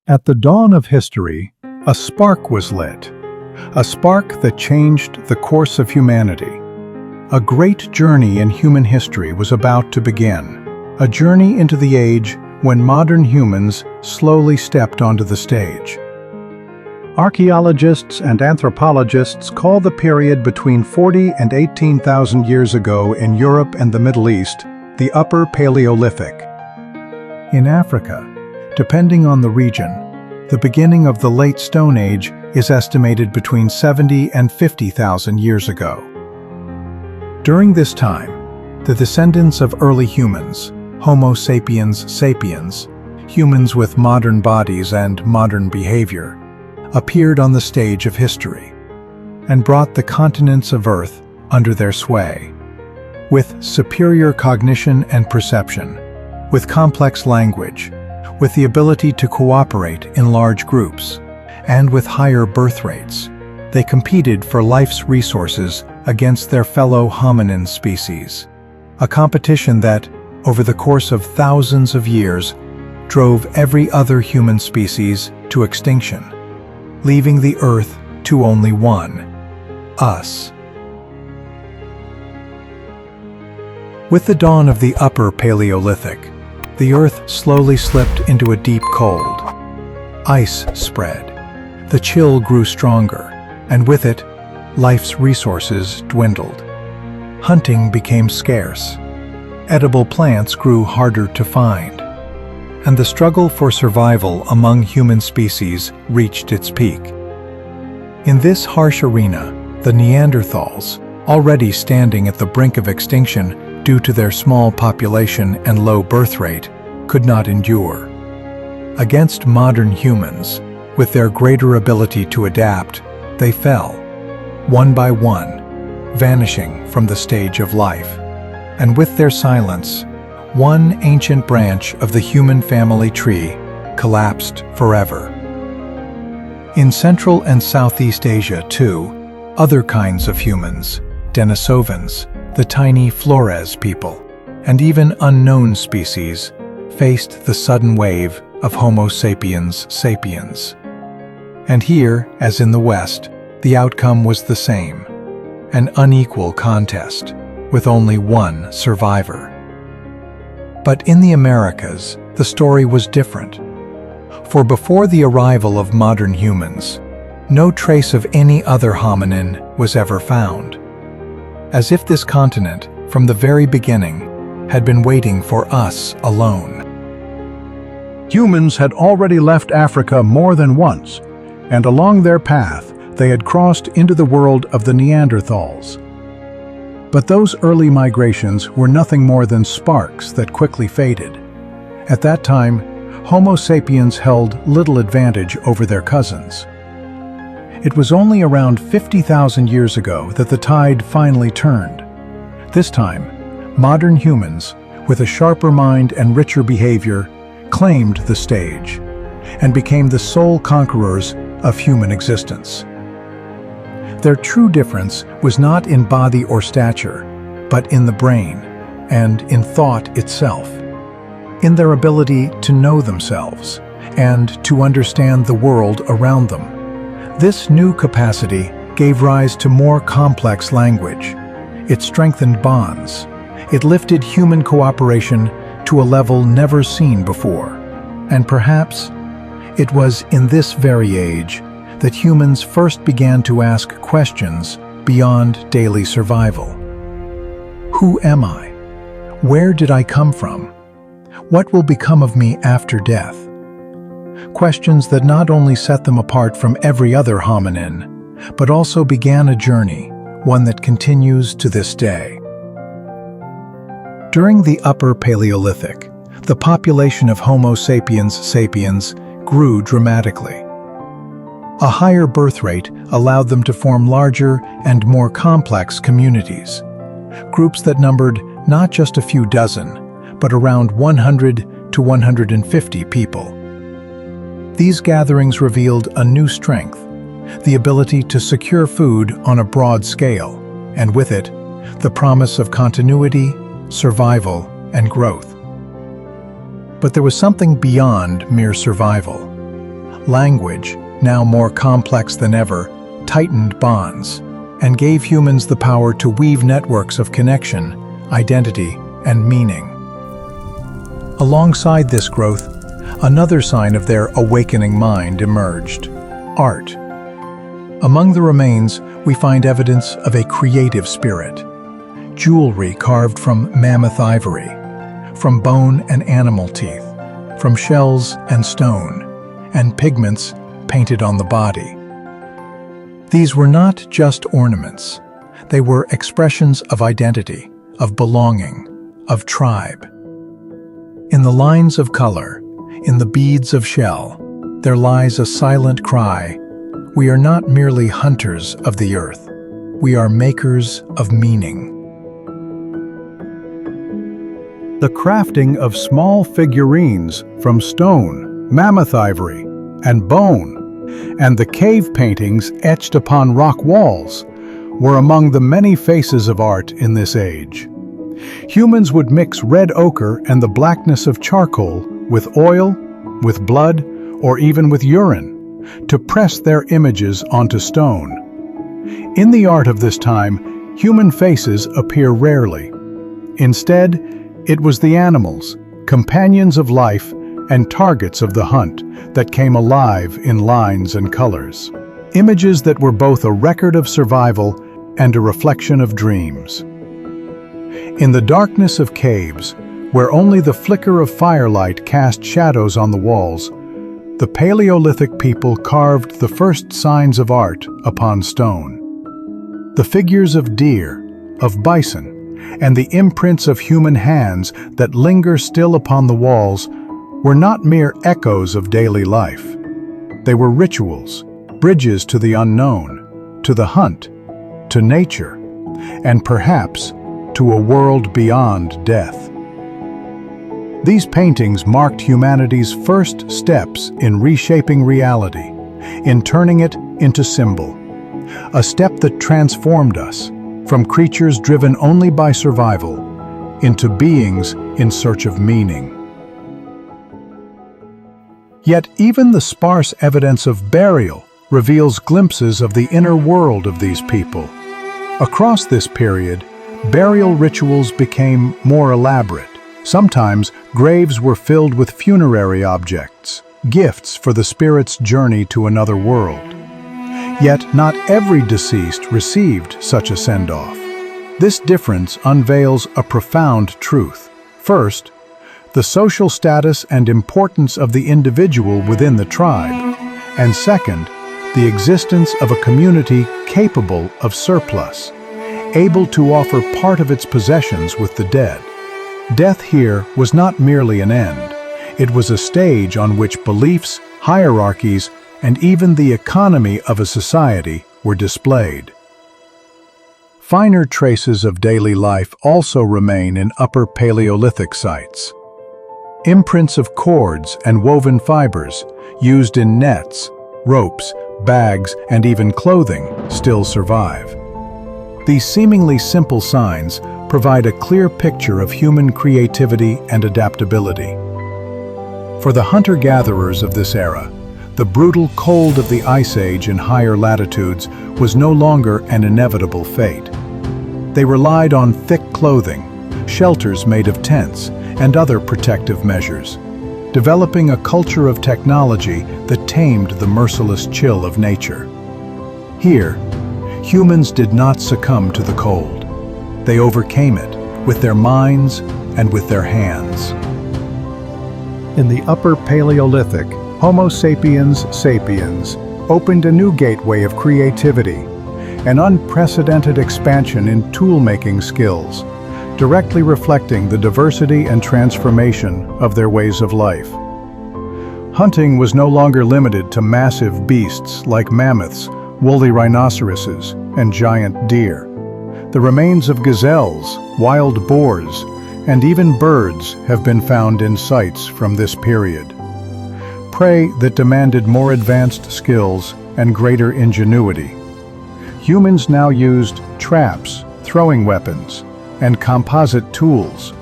At the dawn of history, a spark was lit, a spark that changed the course of humanity. A great journey in human history was about to begin, a journey into the age when modern humans slowly stepped onto the stage. Archaeologists and anthropologists call the period between 40 and 18,000 years ago in Europe and the Middle East the Upper Paleolithic. In Africa, depending on the region, the beginning of the Late Stone Age is estimated between 70 and 50,000 years ago. During this time, the descendants of early humans, Homo sapiens sapiens, humans with modern bodies and modern behavior, appeared on the stage of history and brought the continents of Earth under their sway. With superior cognition and perception, with complex language, with the ability to cooperate in large groups, and with higher birth rates, they competed for life's resources against their fellow hominin species. A competition that, over the course of thousands of years, drove every other human species to extinction, leaving the Earth to only one: us. With the dawn of the Upper Paleolithic, the Earth slowly slipped into a deep cold. Ice spread, the chill grew stronger, and with it, life's resources dwindled. Hunting became scarce. Edible plants grew harder to find, and the struggle for survival among human species reached its peak. In this harsh arena, the Neanderthals, already standing at the brink of extinction due to their small population and low birth rate, could not endure. Against modern humans, with their greater ability to adapt, they fell, one by one, vanishing from the stage of life. And with their silence, one ancient branch of the human family tree collapsed forever. In Central and Southeast Asia, too, other kinds of humans, Denisovans, the tiny Flores people, and even unknown species, faced the sudden wave of Homo sapiens sapiens. And here, as in the West, the outcome was the same: an unequal contest, with only one survivor. But in the Americas, the story was different. For before the arrival of modern humans, no trace of any other hominin was ever found. As if this continent, from the very beginning, had been waiting for us alone. Humans had already left Africa more than once, and along their path they had crossed into the world of the Neanderthals. But those early migrations were nothing more than sparks that quickly faded. At that time, Homo sapiens held little advantage over their cousins. It was only around 50,000 years ago that the tide finally turned. This time, modern humans, with a sharper mind and richer behavior, claimed the stage and became the sole conquerors of human existence. Their true difference was not in body or stature, but in the brain and in thought itself, in their ability to know themselves and to understand the world around them. This new capacity gave rise to more complex language. It strengthened bonds. It lifted human cooperation to a level never seen before. And perhaps it was in this very age that humans first began to ask questions beyond daily survival. Who am I? Where did I come from? What will become of me after death? Questions that not only set them apart from every other hominin, but also began a journey, one that continues to this day. During the Upper Paleolithic, the population of Homo sapiens sapiens grew dramatically. A higher birth rate allowed them to form larger and more complex communities, groups that numbered not just a few dozen, but around 100 to 150 people. These gatherings revealed a new strength, the ability to secure food on a broad scale, and with it, the promise of continuity, survival, and growth. But there was something beyond mere survival. Language, now more complex than ever, tightened bonds and gave humans the power to weave networks of connection, identity, and meaning. Alongside this growth, another sign of their awakening mind emerged: art. Among the remains, we find evidence of a creative spirit. Jewelry carved from mammoth ivory, from bone and animal teeth, from shells and stone, and pigments painted on the body. These were not just ornaments. They were expressions of identity, of belonging, of tribe. In the lines of color, in the beads of shell, there lies a silent cry: we are not merely hunters of the earth, we are makers of meaning. The crafting of small figurines from stone, mammoth ivory, and bone, and the cave paintings etched upon rock walls were among the many faces of art in this age. Humans would mix red ochre and the blackness of charcoal with oil, with blood, or even with urine to press their images onto stone. In the art of this time, human faces appear rarely. Instead, it was the animals, companions of life, and targets of the hunt that came alive in lines and colors. Images that were both a record of survival and a reflection of dreams. In the darkness of caves, where only the flicker of firelight cast shadows on the walls, the Paleolithic people carved the first signs of art upon stone. The figures of deer, of bison, and the imprints of human hands that linger still upon the walls were not mere echoes of daily life. They were rituals, bridges to the unknown, to the hunt, to nature, and perhaps to a world beyond death. These paintings marked humanity's first steps in reshaping reality, in turning it into symbol, a step that transformed us from creatures driven only by survival into beings in search of meaning. Yet even the sparse evidence of burial reveals glimpses of the inner world of these people. Across this period, burial rituals became more elaborate. Sometimes graves were filled with funerary objects, gifts for the spirit's journey to another world. Yet not every deceased received such a send-off. This difference unveils a profound truth. First, the social status and importance of the individual within the tribe, and second, the existence of a community capable of surplus, able to offer part of its possessions with the dead. Death here was not merely an end. It was a stage on which beliefs, hierarchies, and even the economy of a society were displayed. Finer traces of daily life also remain in Upper Paleolithic sites. Imprints of cords and woven fibers, used in nets, ropes, bags, and even clothing, still survive. These seemingly simple signs provide a clear picture of human creativity and adaptability. For the hunter-gatherers of this era, the brutal cold of the Ice Age in higher latitudes was no longer an inevitable fate. They relied on thick clothing, shelters made of tents, and other protective measures, developing a culture of technology that tamed the merciless chill of nature. Here, humans did not succumb to the cold. They overcame it with their minds and with their hands. In the Upper Paleolithic, Homo sapiens sapiens opened a new gateway of creativity, an unprecedented expansion in tool-making skills, directly reflecting the diversity and transformation of their ways of life. Hunting was no longer limited to massive beasts like mammoths, woolly rhinoceroses, and giant deer. The remains of gazelles, wild boars, and even birds have been found in sites from this period. Prey that demanded more advanced skills and greater ingenuity. Humans now used traps, throwing weapons, and composite tools.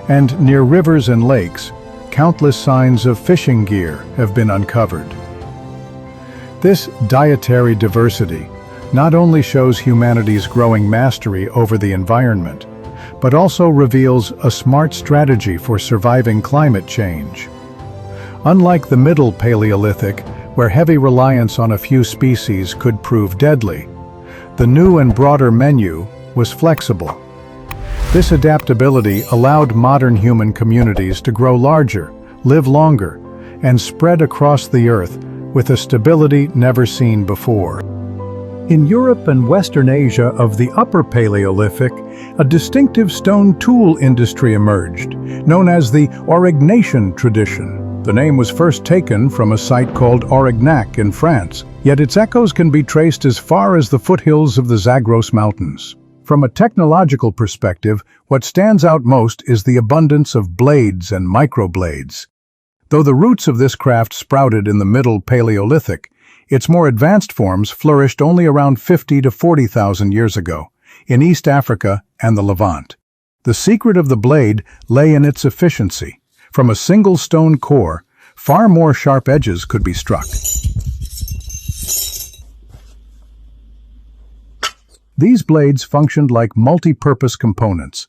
And near rivers and lakes, countless signs of fishing gear have been uncovered, This dietary diversity not only shows humanity's growing mastery over the environment, but also reveals a smart strategy for surviving climate change. Unlike the Middle Paleolithic, where heavy reliance on a few species could prove deadly, the new and broader menu was flexible. This adaptability allowed modern human communities to grow larger, live longer, and spread across the Earth with a stability never seen before. In Europe and Western Asia of the Upper Paleolithic, a distinctive stone tool industry emerged, known as the Aurignacian tradition. The name was first taken from a site called Aurignac in France, yet its echoes can be traced as far as the foothills of the Zagros Mountains. From a technological perspective, what stands out most is the abundance of blades and microblades. Though the roots of this craft sprouted in the Middle Paleolithic, its more advanced forms flourished only around 50 to 40,000 years ago, in East Africa and the Levant. The secret of the blade lay in its efficiency. From a single stone core, far more sharp edges could be struck. These blades functioned like multi-purpose components,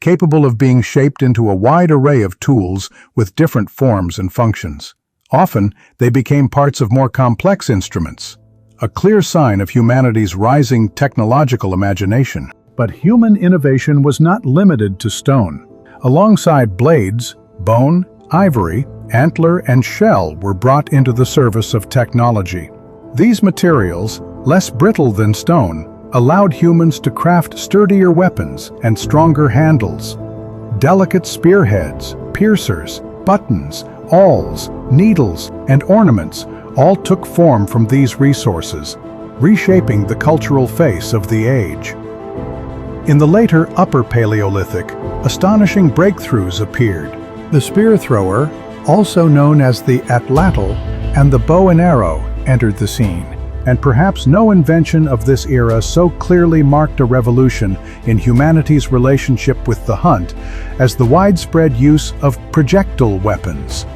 capable of being shaped into a wide array of tools with different forms and functions. Often, they became parts of more complex instruments, a clear sign of humanity's rising technological imagination. But human innovation was not limited to stone. Alongside blades, bone, ivory, antler, and shell were brought into the service of technology. These materials, less brittle than stone, allowed humans to craft sturdier weapons and stronger handles. Delicate spearheads, piercers, buttons, awls, needles, and ornaments all took form from these resources, reshaping the cultural face of the age. In the later Upper Paleolithic, astonishing breakthroughs appeared. The spear thrower, also known as the atlatl, and the bow and arrow entered the scene. And perhaps no invention of this era so clearly marked a revolution in humanity's relationship with the hunt as the widespread use of projectile weapons.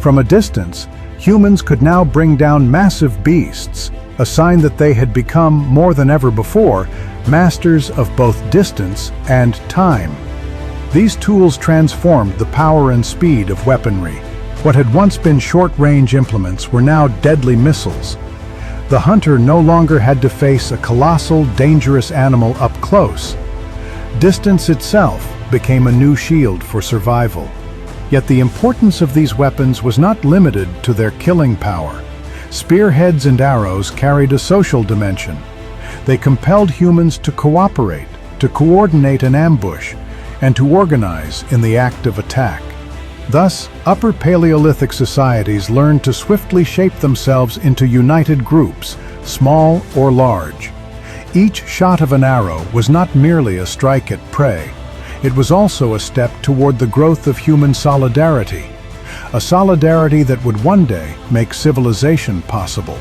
From a distance, humans could now bring down massive beasts, a sign that they had become, more than ever before, masters of both distance and time. These tools transformed the power and speed of weaponry. What had once been short-range implements were now deadly missiles. The hunter no longer had to face a colossal, dangerous animal up close. Distance itself became a new shield for survival. Yet the importance of these weapons was not limited to their killing power. Spearheads and arrows carried a social dimension. They compelled humans to cooperate, to coordinate an ambush, and to organize in the act of attack. Thus, Upper Paleolithic societies learned to swiftly shape themselves into united groups, small or large. Each shot of an arrow was not merely a strike at prey. It was also a step toward the growth of human solidarity, a solidarity that would one day make civilization possible.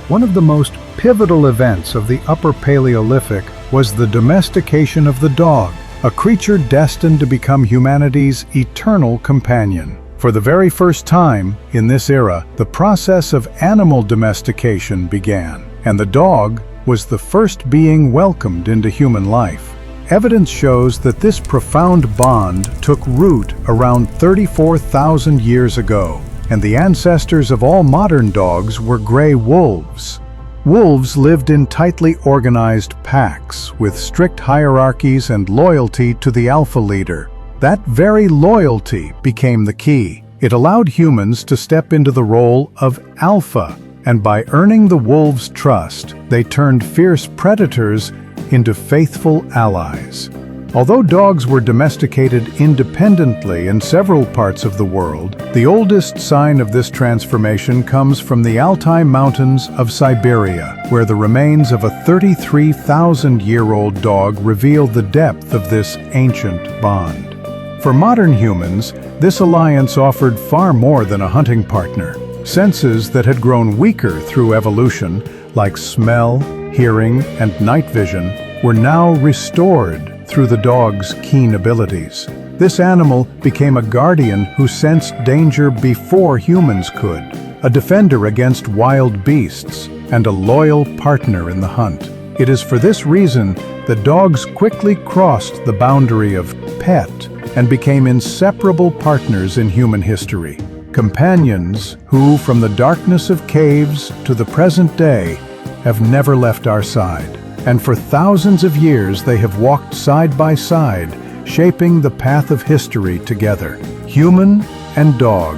One of the most pivotal events of the Upper Paleolithic was the domestication of the dog, a creature destined to become humanity's eternal companion. For the very first time in this era, the process of animal domestication began, and the dog was the first being welcomed into human life. Evidence shows that this profound bond took root around 34,000 years ago, and the ancestors of all modern dogs were gray wolves. Wolves lived in tightly organized packs, with strict hierarchies and loyalty to the alpha leader. That very loyalty became the key. It allowed humans to step into the role of alpha, and by earning the wolves' trust, they turned fierce predators into faithful allies. Although dogs were domesticated independently in several parts of the world, the oldest sign of this transformation comes from the Altai Mountains of Siberia, where the remains of a 33,000-year-old dog reveal the depth of this ancient bond. For modern humans, this alliance offered far more than a hunting partner. Senses that had grown weaker through evolution, like smell, hearing, and night vision, were now restored through the dog's keen abilities. This animal became a guardian who sensed danger before humans could, a defender against wild beasts, and a loyal partner in the hunt. It is for this reason that dogs quickly crossed the boundary of pet and became inseparable partners in human history. Companions who, from the darkness of caves to the present day, have never left our side. And for thousands of years they have walked side by side, shaping the path of history together. Human and dog,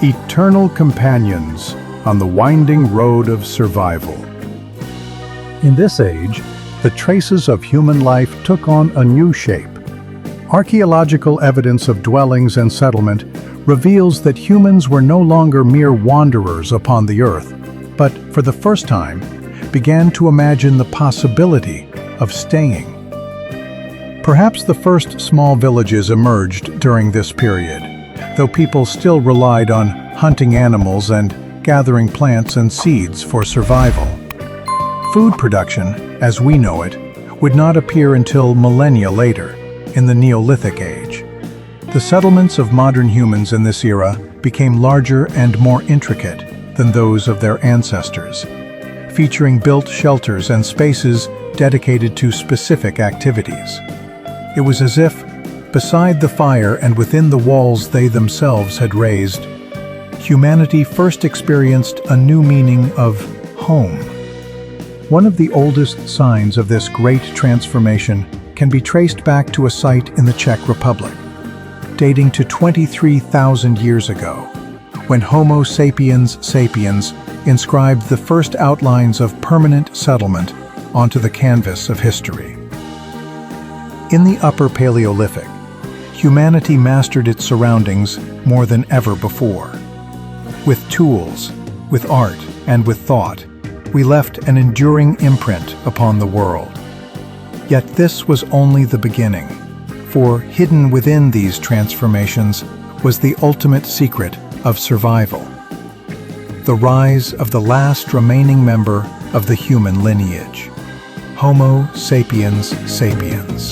eternal companions on the winding road of survival. In this age, the traces of human life took on a new shape. Archaeological evidence of dwellings and settlement reveals that humans were no longer mere wanderers upon the earth, but for the first time began to imagine the possibility of staying. Perhaps the first small villages emerged during this period, though people still relied on hunting animals and gathering plants and seeds for survival. Food production, as we know it, would not appear until millennia later, in the Neolithic age. The settlements of modern humans in this era became larger and more intricate than those of their ancestors, featuring built shelters and spaces dedicated to specific activities. It was as if, beside the fire and within the walls they themselves had raised, humanity first experienced a new meaning of home. One of the oldest signs of this great transformation can be traced back to a site in the Czech Republic, dating to 23,000 years ago, when Homo sapiens sapiens inscribed the first outlines of permanent settlement onto the canvas of history. In the Upper Paleolithic, humanity mastered its surroundings more than ever before. With tools, with art, and with thought, we left an enduring imprint upon the world. Yet this was only the beginning, for hidden within these transformations was the ultimate secret of survival: the rise of the last remaining member of the human lineage, Homo sapiens sapiens.